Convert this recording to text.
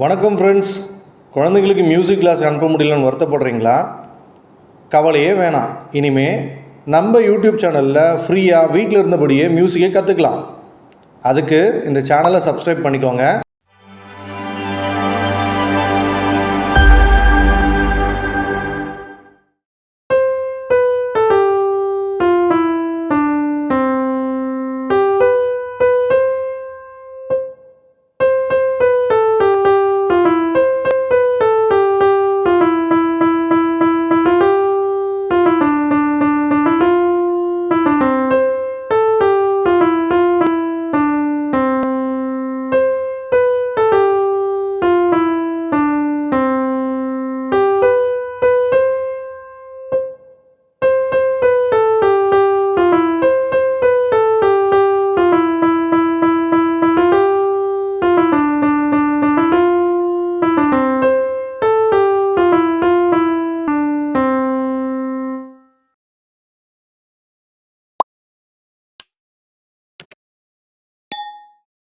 வணக்கம் ஃப்ரெண்ட்ஸ். குழந்தைங்களுக்கு music class அனுப்ப முடியலன்னு வருத்தப்படுறீங்களா? கவலையே வேணாம். இனிமே நம்ம யூடியூப் சேனலில் ஃப்ரீயாக வீட்டில் இருந்தபடியே மியூசிக்கை கற்றுக்கலாம். அதுக்கு இந்த சேனலை சப்ஸ்கிரைப் பண்ணிக்கோங்க.